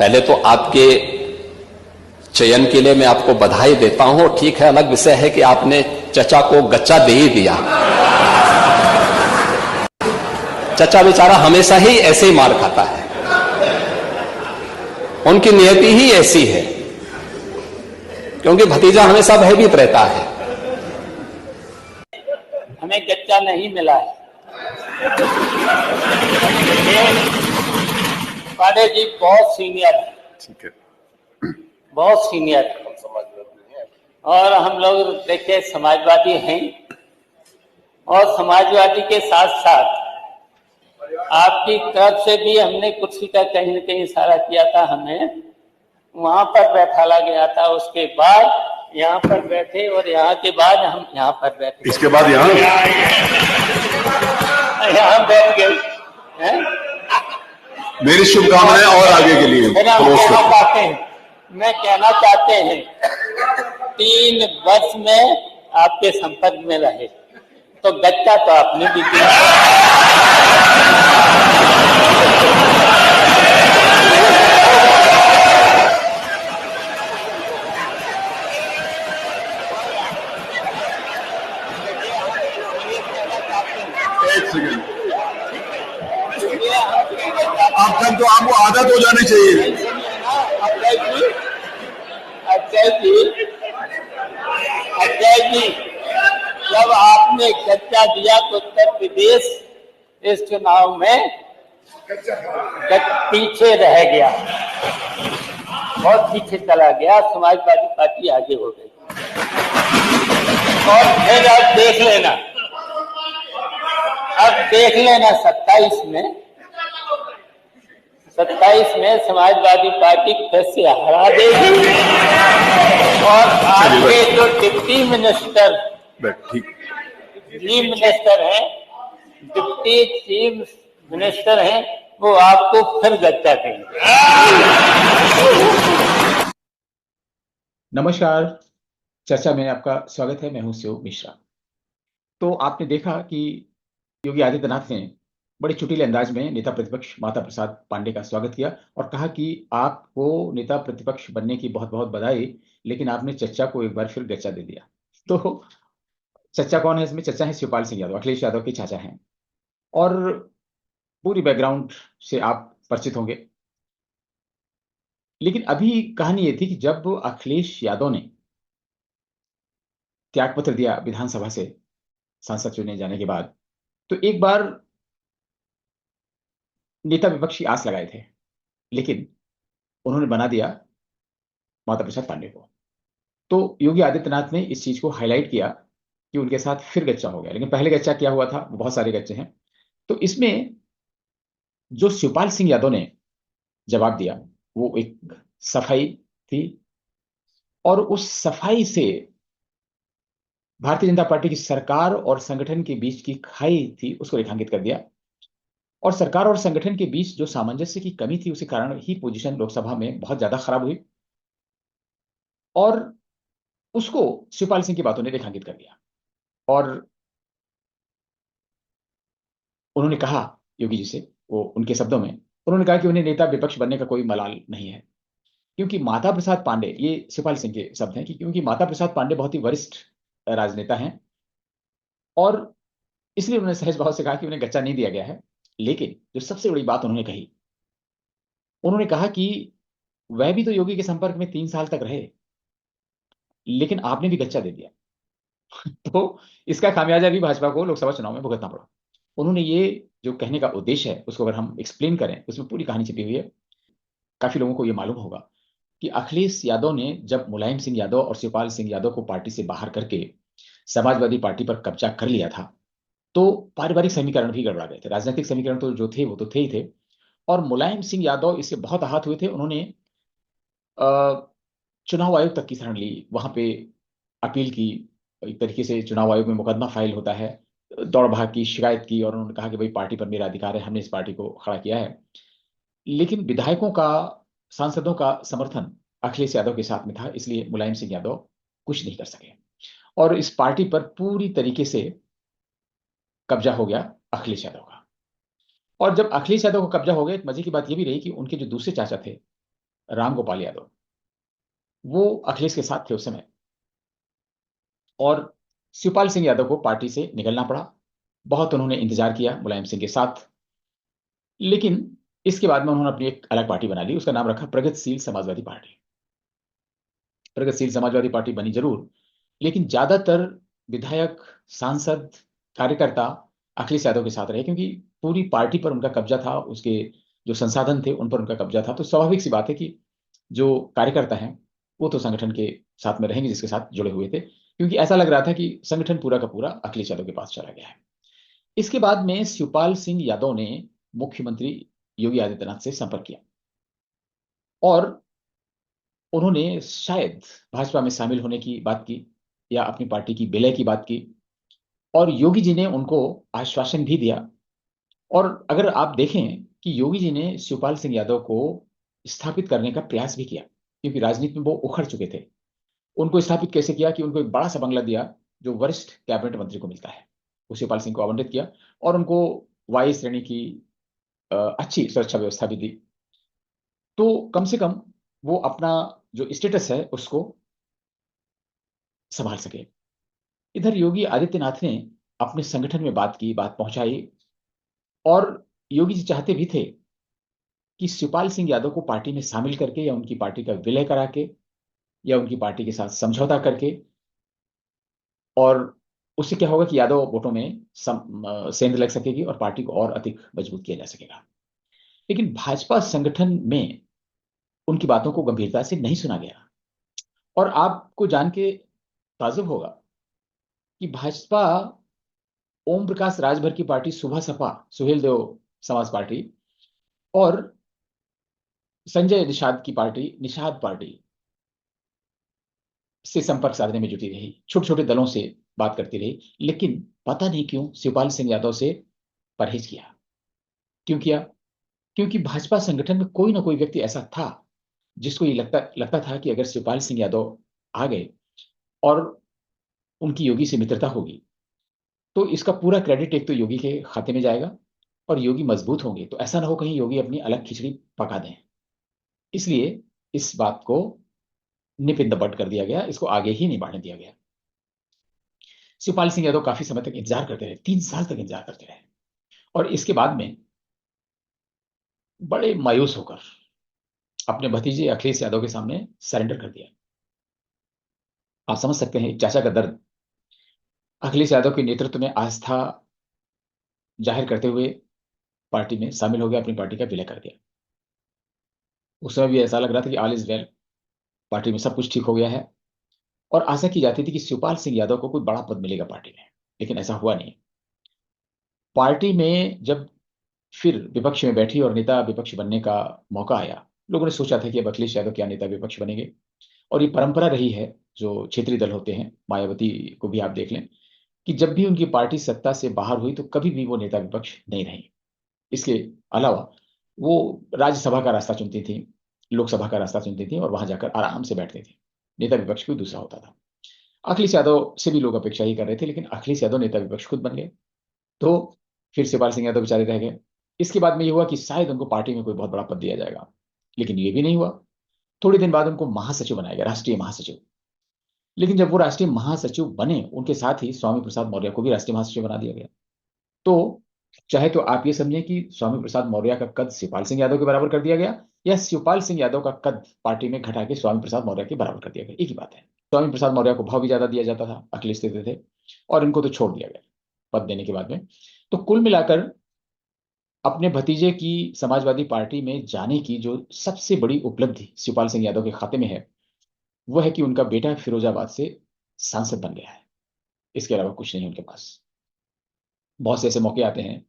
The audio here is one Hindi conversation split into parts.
पहले तो आपके चयन के लिए मैं आपको बधाई देता हूं। ठीक है, अलग विषय है कि आपने चचा को गच्चा दे ही दिया। चचा बेचारा हमेशा ही ऐसे ही मार खाता है, उनकी नियति ही ऐसी है, क्योंकि भतीजा हमेशा भयभीत रहता है। हमें गच्चा नहीं मिला है। पांडे जी बहुत सीनियर है, ठीक है, बहुत सीनियर है। और हम लोग देखिए समाजवादी हैं, और समाजवादी के साथ साथ आपकी तरफ से भी हमने कुर्सी का कहीं न कहीं इशारा किया था, हमें वहां पर बैठाला गया था। उसके बाद यहाँ पर बैठे, और यहाँ के बाद हम यहाँ पर बैठे, इसके बाद यहाँ बैठ गए हैं। मेरी शुभकामनाएं और आगे के लिए। मैं कहना चाहते हैं 3 वर्ष में आपके संपर्क में रहे तो गच्चा तो आपने भी दिया। एक सेकंड, अब तक तो आपको आदत हो जानी चाहिए। अजय जी, जब आपने गच्चा दिया तो उत्तर प्रदेश इस चुनाव में पीछे रह गया, बहुत पीछे चला गया। समाजवादी पार्टी आगे हो गई। और फिर आप देख लेना, अब देख लेना 27 में समाजवादी पार्टी फिर से हरा देगी। और आपके जो डिप्टी मिनिस्टर, चीफ मिनिस्टर हैं, डिप्टी चीफ मिनिस्टर हैं, वो आपको फिर गच्चा देंगे। नमस्कार, चर्चा में आपका स्वागत है। मैं हूं शिव मिश्रा। तो आपने देखा कि योगी आदित्यनाथ ने बड़े चुटीले अंदाज में नेता प्रतिपक्ष माता प्रसाद पांडे का स्वागत किया और कहा कि आपको नेता प्रतिपक्ष बनने की बहुत बहुत बधाई, लेकिन आपने चचा को एक बार फिर गच्चा दे दिया। तो चचा कौन है इसमें? चचा है शिवपाल सिंह यादव, अखिलेश यादव के चाचा हैं, और पूरी बैकग्राउंड से आप परिचित होंगे। लेकिन अभी कहानी ये थी कि जब अखिलेश यादव ने त्यागपत्र दिया विधानसभा से सांसद चुने जाने के बाद, तो एक बार नेता विपक्ष की आस लगाए थे, लेकिन उन्होंने बना दिया माता प्रसाद पांडे को। तो योगी आदित्यनाथ ने इस चीज को हाईलाइट किया कि उनके साथ फिर गच्चा हो गया। लेकिन पहले गच्चा क्या हुआ था, बहुत सारे गच्चे हैं। तो इसमें जो शिवपाल सिंह यादव ने जवाब दिया वो एक सफाई थी, और उस सफाई से भारतीय जनता पार्टी की सरकार और संगठन के बीच की खाई थी उसको रेखांकित कर दिया। और सरकार और संगठन के बीच जो सामंजस्य की कमी थी उसी कारण ही पोजीशन लोकसभा में बहुत ज्यादा खराब हुई, और उसको शिवपाल सिंह की बातों ने रेखांकित कर दिया। और उन्होंने कहा योगी जी से, वो उनके शब्दों में उन्होंने कहा कि उन्हें नेता विपक्ष बनने का कोई मलाल नहीं है, क्योंकि माता प्रसाद पांडे, ये शिवपाल सिंह के शब्द हैं, कि क्योंकि माता प्रसाद पांडे बहुत ही वरिष्ठ राजनेता हैं, और इसलिए उन्होंने सहज भाव से कहा कि उन्हें गच्चा नहीं दिया गया है। लेकिन जो सबसे बड़ी बात उन्होंने कही, उन्होंने कहा कि वह भी तो योगी के संपर्क में 3 साल तक रहे, लेकिन आपने भी गच्चा दे दिया। तो इसका खामियाजा भी भाजपा को लोकसभा चुनाव में भुगतना पड़ा। उन्होंने ये जो कहने का उद्देश्य है उसको अगर हम एक्सप्लेन करें, उसमें पूरी कहानी छिपी हुई है। काफी लोगों को ये मालूम होगा कि अखिलेश यादव ने जब मुलायम सिंह यादव और शिवपाल सिंह यादव को पार्टी से बाहर करके समाजवादी पार्टी पर कब्जा कर लिया था, तो पारिवारिक समीकरण भी गड़बड़ा गए थे। राजनीतिक समीकरण तो जो थे वो तो थे ही थे, और मुलायम सिंह यादव इससे बहुत आहत हुए थे। उन्होंने चुनाव आयोग तक की शरण ली, वहां पे अपील की, एक तरीके से चुनाव आयोग में मुकदमा फाइल होता है, दौड़ भाग की, शिकायत की, और उन्होंने कहा कि भाई पार्टी पर मेरा अधिकार है, हमने इस पार्टी को खड़ा किया है। लेकिन विधायकों का, सांसदों का समर्थन अखिलेश यादव के साथ में था, इसलिए मुलायम सिंह यादव कुछ नहीं कर सके, और इस पार्टी पर पूरी तरीके से कब्जा हो गया अखिलेश यादव का। और जब अखिलेश यादव को कब्जा हो गया, एक मजे की बात यह भी रही कि उनके जो दूसरे चाचा थे रामगोपाल यादव, वो अखिलेश के साथ थे उस समय, और शिवपाल सिंह यादव को पार्टी से निकलना पड़ा। बहुत उन्होंने इंतजार किया मुलायम सिंह के साथ, लेकिन इसके बाद में उन्होंने अपनी एक अलग पार्टी बना ली, उसका नाम रखा प्रगतिशील समाजवादी पार्टी। प्रगतिशील समाजवादी पार्टी बनी जरूर, लेकिन ज्यादातर विधायक, सांसद, कार्यकर्ता अखिलेश यादव के साथ रहे, क्योंकि पूरी पार्टी पर उनका कब्जा था, उसके जो संसाधन थे उन पर उनका कब्जा था। तो स्वाभाविक सी बात है कि जो कार्यकर्ता हैं वो तो संगठन के साथ में रहेंगे जिसके साथ जुड़े हुए थे, क्योंकि ऐसा लग रहा था कि संगठन पूरा का पूरा अखिलेश यादव के पास चला गया है। इसके बाद में शिवपाल सिंह यादव ने मुख्यमंत्री योगी आदित्यनाथ से संपर्क किया, और उन्होंने शायद भाजपा में शामिल होने की बात की या अपनी पार्टी की विलय की बात की, और योगी जी ने उनको आश्वासन भी दिया। और अगर आप देखें कि योगी जी ने शिवपाल सिंह यादव को स्थापित करने का प्रयास भी किया, क्योंकि राजनीति में वो उखड़ चुके थे। उनको स्थापित कैसे किया कि उनको एक बड़ा सा बंगला दिया जो वरिष्ठ कैबिनेट मंत्री को मिलता है, वो शिवपाल सिंह को आवंटित किया, और उनको वायु श्रेणी की अच्छी सुरक्षा व्यवस्था भी दी, तो कम से कम वो अपना जो स्टेटस है उसको संभाल सके। इधर योगी आदित्यनाथ ने अपने संगठन में बात की, बात पहुंचाई, और योगी जी चाहते भी थे कि शिवपाल सिंह यादव को पार्टी में शामिल करके या उनकी पार्टी का विलय करा के या उनकी पार्टी के साथ समझौता करके, और उससे क्या होगा कि यादव वोटों में सेंध लग सकेगी और पार्टी को और अधिक मजबूत किया जा सकेगा। लेकिन भाजपा संगठन में उनकी बातों को गंभीरता से नहीं सुना गया, और आपको जान के ताज्जुब होगा कि भाजपा ओम प्रकाश राजभर की पार्टी सुभा सपा, सुहेल देव समाज पार्टी, और संजय निषाद की पार्टी निषाद पार्टी से संपर्क साधने में जुटी रही, छोटे छोटे दलों से बात करती रही, लेकिन पता नहीं क्यों शिवपाल सिंह यादव से परहेज किया। क्यों किया? क्योंकि भाजपा संगठन में कोई ना कोई व्यक्ति ऐसा था जिसको ये लगता लगता था कि अगर शिवपाल सिंह यादव आ गए और उनकी योगी से मित्रता होगी तो इसका पूरा क्रेडिट एक तो योगी के खाते में जाएगा, और योगी मजबूत होंगे तो ऐसा ना हो कहीं योगी अपनी अलग खिचड़ी पका दें। इसलिए इस बात को निप इन द बड कर दिया गया, इसको आगे ही नहीं बढ़ने दिया गया। शिवपाल सिंह यादव काफी समय तक इंतजार करते रहे, 3 साल तक इंतजार करते रहे, और इसके बाद में बड़े मायूस होकर अपने भतीजे अखिलेश यादव के सामने सरेंडर कर दिया। आप समझ सकते हैं एक चाचा का दर्द। अखिलेश यादव के नेतृत्व में आस्था जाहिर करते हुए पार्टी में शामिल हो गया, अपनी पार्टी का विलय कर दिया। उस समय भी ऐसा लग रहा था कि ऑल इज वेल, पार्टी में सब कुछ ठीक हो गया है, और आशा की जाती थी कि शिवपाल सिंह यादव को कोई बड़ा पद मिलेगा पार्टी में, लेकिन ऐसा हुआ नहीं। पार्टी में जब फिर विपक्ष में बैठी और नेता विपक्ष बनने का मौका आया, लोगों ने सोचा था कि अब अखिलेश यादव क्या नेता विपक्ष बनेंगे, और ये परंपरा रही है जो क्षेत्रीय दल होते हैं, मायावती को भी आप देख लें कि जब भी उनकी पार्टी सत्ता से बाहर हुई तो कभी भी वो नेता विपक्ष नहीं रही। इसके अलावा वो राज्यसभा का रास्ता चुनती थी, लोकसभा का रास्ता चुनती थी, और वहां जाकर आराम से बैठती थी। नेता विपक्ष कोई दूसरा होता था। अखिलेश यादव से भी लोग अपेक्षा ही कर रहे थे, लेकिन अखिलेश यादव नेता विपक्ष खुद बन गए, तो फिर शिवपाल सिंह यादव बेचारे रह गए। इसके बाद में ये हुआ कि शायद उनको पार्टी में कोई बहुत बड़ा पद दिया जाएगा, लेकिन ये भी नहीं हुआ। थोड़े दिन बाद उनको महासचिव बनाया गया, राष्ट्रीय महासचिव। लेकिन जब वो राष्ट्रीय महासचिव बने, उनके साथ ही स्वामी प्रसाद मौर्य को भी राष्ट्रीय महासचिव बना दिया गया। तो चाहे तो आप ये समझें कि स्वामी प्रसाद मौर्य का कद शिवपाल सिंह यादव के बराबर कर दिया गया, या शिवपाल सिंह यादव का कद पार्टी में घटा के स्वामी प्रसाद मौर्य के बराबर कर दिया गया, एक ही बात है। स्वामी प्रसाद मौर्य को भाव भी ज्यादा दिया जाता था, अखिलेश देते थे, और इनको तो छोड़ दिया गया पद देने के बाद में। तो कुल मिलाकर अपने भतीजे की समाजवादी पार्टी में जाने की जो सबसे बड़ी उपलब्धि शिवपाल सिंह यादव के खाते में है, वह है कि उनका बेटा फिरोजाबाद से सांसद बन गया है। इसके अलावा कुछ नहीं उनके पास। बहुत से ऐसे मौके आते हैं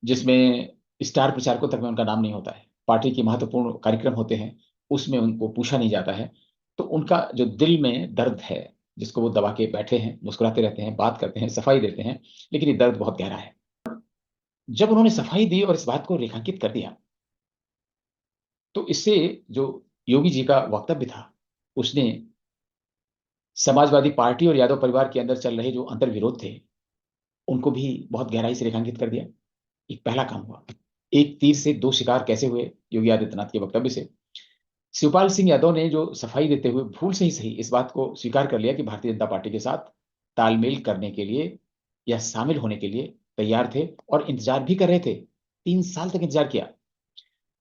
जिसमें स्टार प्रचारकों तक में उनका नाम नहीं होता है, पार्टी के महत्वपूर्ण कार्यक्रम होते हैं उसमें उनको पूछा नहीं जाता है, तो उनका जो दिल में दर्द है जिसको वो दबा के बैठे हैं, मुस्कुराते रहते हैं, बात करते हैं, सफाई देते हैं, लेकिन ये दर्द बहुत गहरा है। जब उन्होंने सफाई दी और इस बात को रेखांकित कर दिया, तो इससे जो योगी जी का वक्तव्य था उसने समाजवादी पार्टी और यादव परिवार के अंदर चल रहे जो अंतर्विरोध थे उनको भी बहुत गहराई से रेखांकित कर दिया। एक पहला काम हुआ। एक तीर से दो शिकार कैसे हुए योगी आदित्यनाथ के वक्तव्य से, शिवपाल सिंह यादव ने जो सफाई देते हुए भूल से ही सही इस बात को स्वीकार कर लिया कि भारतीय जनता पार्टी के साथ तालमेल करने के लिए या शामिल होने के लिए तैयार थे और इंतजार भी कर रहे थे। 3 साल तक इंतजार किया।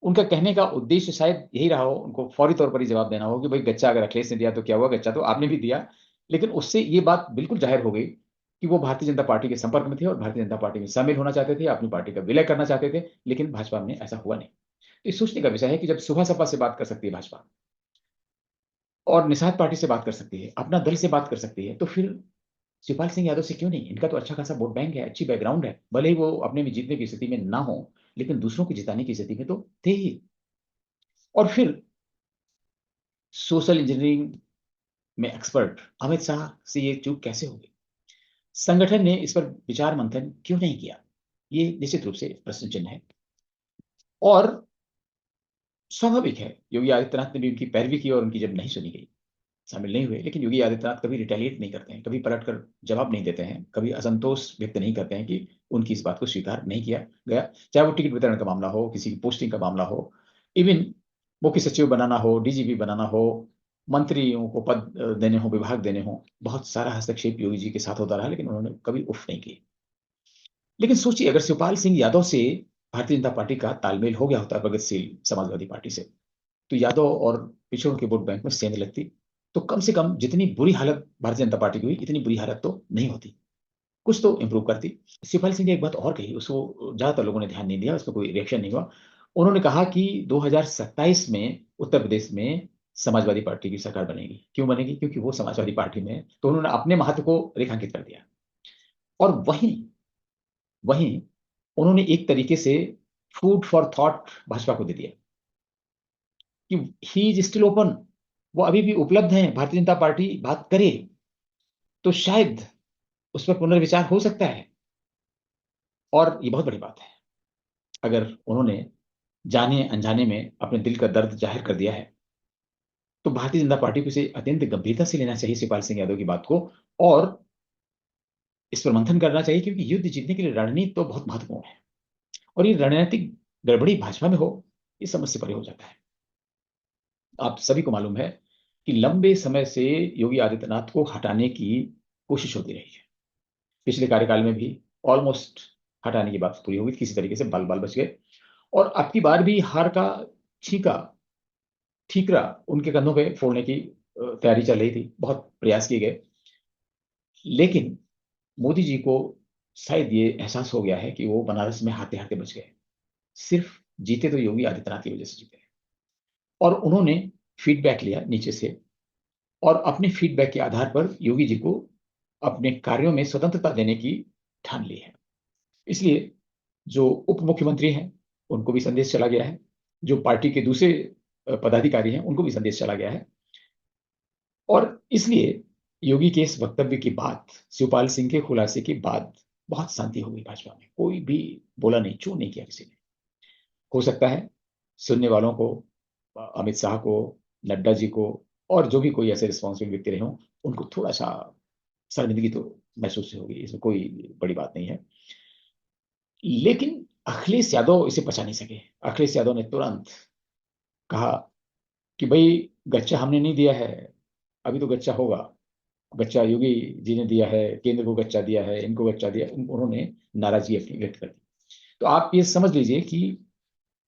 उनका कहने का उद्देश्य शायद यही रहा हो, उनको फौरी तौर पर ही जवाब देना हो कि भाई गच्चा अगर अखिलेश ने दिया तो क्या हुआ, गच्चा तो आपने भी दिया। लेकिन उससे ये बात बिल्कुल जाहिर हो गई कि वो भारतीय जनता पार्टी के संपर्क में थे और भारतीय जनता पार्टी में शामिल होना चाहते थे, अपनी पार्टी का विलय करना चाहते थे। लेकिन भाजपा में ऐसा हुआ नहीं। तो ये सोचने का विषय है कि जब सुबह सपा से बात कर सकती है भाजपा और निषाद पार्टी से बात कर सकती है, अपना दल से बात कर सकती है, तो फिर शिवपाल सिंह यादव से क्यों नहीं? इनका तो अच्छा खासा वोट बैंक है, अच्छी बैकग्राउंड है, भले ही वो अपने में जीतने की स्थिति में ना हो लेकिन दूसरों को जिताने की स्थिति में तो थे ही। और फिर सोशल इंजीनियरिंग में एक्सपर्ट अमित शाह से ये चूक कैसे हो गई? संगठन ने इस पर विचार मंथन क्यों नहीं किया? ये निश्चित रूप से प्रश्न चिन्ह है। और स्वाभाविक है, योगी आदित्यनाथ ने भी उनकी पैरवी की और उनकी जब नहीं सुनी गई, शामिल नहीं हुए। लेकिन योगी आदित्यनाथ कभी रिटेलिएट नहीं करते हैं, कभी पलटकर जवाब नहीं देते हैं, कभी असंतोष व्यक्त नहीं करते हैं कि उनकी इस बात को स्वीकार नहीं किया गया। चाहे वो टिकट वितरण का मामला हो, किसी की पोस्टिंग का मामला हो, इवन मुख्य सचिव बनाना हो, डीजीपी बनाना हो, मंत्रियों को पद देने हो, विभाग देने हो, बहुत सारा हस्तक्षेप योगी जी के साथ होता रहा, लेकिन उन्होंने कभी उफ नहीं की। लेकिन सोचिए, अगर शिवपाल सिंह यादव से भारतीय जनता पार्टी का तालमेल हो गया होता प्रगतिशील समाजवादी पार्टी से, तो यादव और पिछड़ों के वोट बैंक में सेंध लगती, तो कम से कम जितनी बुरी हालत भारतीय जनता पार्टी की हुई, इतनी बुरी हालत तो नहीं होती, कुछ तो इंप्रूव करती। शिवपाल सिंह ने एक बात और कही, उसको ज्यादातर लोगों ने ध्यान नहीं दिया, उसका कोई रिएक्शन नहीं हुआ। उन्होंने कहा कि 2027 में उत्तर प्रदेश में समाजवादी पार्टी की सरकार बनेगी। क्यों बनेगी? क्योंकि वो समाजवादी पार्टी में है। तो उन्होंने अपने महत्व को रेखांकित कर दिया। और वहीं वहीं उन्होंने एक तरीके से फूड फॉर थॉट भाजपा को दे दिया कि ही इज स्टिल ओपन, वो अभी भी उपलब्ध हैं, भारतीय जनता पार्टी बात करे तो शायद उस पर पुनर्विचार हो सकता है। और ये बहुत बड़ी बात है, अगर उन्होंने जाने अनजाने में अपने दिल का दर्द जाहिर कर दिया है तो भारतीय जनता पार्टी को इसे अत्यंत गंभीरता से लेना चाहिए, शिवपाल सिंह यादव की बात को, और इस पर मंथन करना चाहिए। क्योंकि युद्ध जीतने के लिए रणनीति तो बहुत महत्वपूर्ण है, और ये रणनीतिक गड़बड़ी भाजपा में हो, ये समझ से परे हो जाता है। आप सभी को मालूम है कि लंबे समय से योगी आदित्यनाथ को हटाने की कोशिश होती रही है। पिछले कार्यकाल में भी ऑलमोस्ट हटाने की बात पूरी हो गई, किसी तरीके से बाल बाल बच गए। और अब की बार भी हार का छींका ठीकरा उनके कंधों पे फोड़ने की तैयारी चल रही थी, बहुत प्रयास किए गए। लेकिन मोदी जी को शायद ये एहसास हो गया है कि वो बनारस में हाथे हाथे बच गए। सिर्फ जीते तो योगी आदित्यनाथ की वजह से जीते, और उन्होंने फीडबैक लिया नीचे से, और अपने फीडबैक के आधार पर योगी जी को अपने कार्यों में स्वतंत्रता देने की ठान ली है। इसलिए जो उप मुख्यमंत्री हैं उनको भी संदेश चला गया है, जो पार्टी के दूसरे पदाधिकारी हैं उनको भी संदेश चला गया है। और इसलिए योगी के इस वक्तव्य की बाद, शिवपाल सिंह के खुलासे के बाद बहुत शांति हो गई भाजपा में। कोई भी बोला नहीं, चू नहीं किया किसी ने। हो सकता है सुनने वालों को, अमित शाह को, नड्डा जी को, और जो भी कोई ऐसे रिस्पॉन्सिबल व्यक्ति रहे हों, उनको थोड़ा सा शर्मिंदगी तो महसूस होगी, इसमें कोई बड़ी बात नहीं है। लेकिन अखिलेश यादव इसे पचा नहीं सके। अखिलेश यादव ने तुरंत कहा कि भाई गच्चा हमने नहीं दिया है, अभी तो गच्चा होगा, गच्चा योगी जी ने दिया है, केंद्र को गच्चा दिया है, इनको गच्चा दिया। उन्होंने नाराजगी अपनी व्यक्त कर दी। तो आप ये समझ लीजिए कि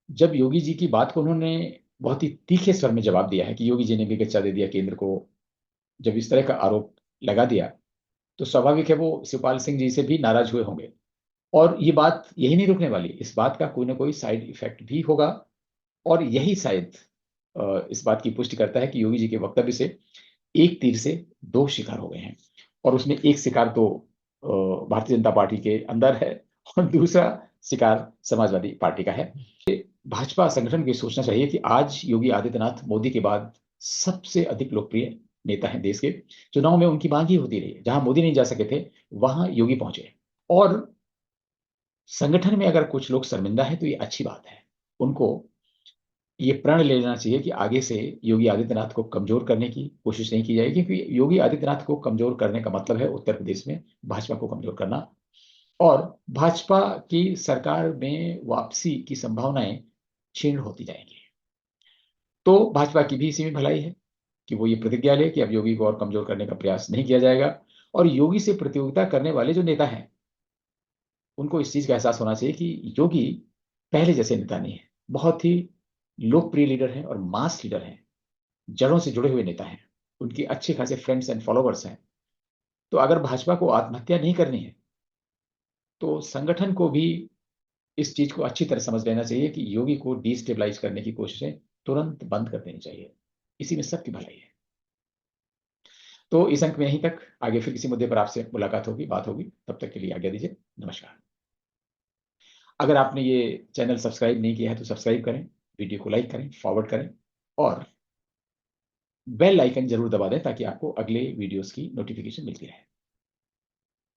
जब योगी जी की बात को उन्होंने बहुत ही तीखे स्वर में जवाब दिया है कि योगी जी ने भी गच्चा दे दिया केंद्र को, जब इस तरह का आरोप लगा दिया, तो स्वाभाविक है वो शिवपाल सिंह जी से भी नाराज हुए होंगे। और ये बात यही नहीं रुकने वाली, इस बात का कोई ना कोई साइड इफेक्ट भी होगा। और यही शायद इस बात की पुष्टि करता है कि योगी जी के वक्तव्य से एक तीर से दो शिकार हो गए हैं। और उसमें एक शिकार तो भारतीय जनता पार्टी के अंदर है, और दूसरा शिकार समाजवादी पार्टी का है। भाजपा संगठन को सोचना चाहिए कि आज योगी आदित्यनाथ मोदी के बाद सबसे अधिक लोकप्रिय नेता हैं देश के। चुनाव में उनकी मांग ही होती रही, जहां मोदी नहीं जा सके थे वहां योगी पहुंचे। और संगठन में अगर कुछ लोग शर्मिंदा है तो ये अच्छी बात है। उनको ये प्रण ले लेना चाहिए कि आगे से योगी आदित्यनाथ को कमजोर करने की कोशिश नहीं की जाएगी, क्योंकि योगी आदित्यनाथ को कमजोर करने का मतलब है उत्तर प्रदेश में भाजपा को कमजोर करना, और भाजपा की सरकार में वापसी की संभावनाएं क्षीण होती जाएंगी। तो भाजपा की भी इसी में भलाई है कि वो ये प्रतिज्ञा ले कि अब योगी को और कमजोर करने का प्रयास नहीं किया जाएगा, और योगी से प्रतियोगिता करने वाले जो नेता हैं उनको इस चीज का एहसास होना चाहिए कि योगी पहले जैसे नेता नहीं है, बहुत ही लोकप्रिय लीडर हैं और मास लीडर हैं, जड़ों से जुड़े हुए नेता हैं, उनकी अच्छे खासे फ्रेंड्स एंड फॉलोवर्स हैं। तो अगर भाजपा को आत्महत्या नहीं करनी है तो संगठन को भी इस चीज को अच्छी तरह समझ लेना चाहिए कि योगी को डिस्टेबलाइज करने की कोशिशें तुरंत बंद कर देनी चाहिए। इसी में सबकी भलाई है। तो इस अंक में यहीं तक, आगे फिर किसी मुद्दे पर आपसे मुलाकात होगी, बात होगी। तब तक के लिए आज्ञा दीजिए। नमस्कार। अगर आपने ये चैनल सब्सक्राइब नहीं किया है तो सब्सक्राइब करें, वीडियो को लाइक करें, फॉरवर्ड करें और बेल आइकन जरूर दबा दें ताकि आपको अगले वीडियोस की नोटिफिकेशन मिलती रहे।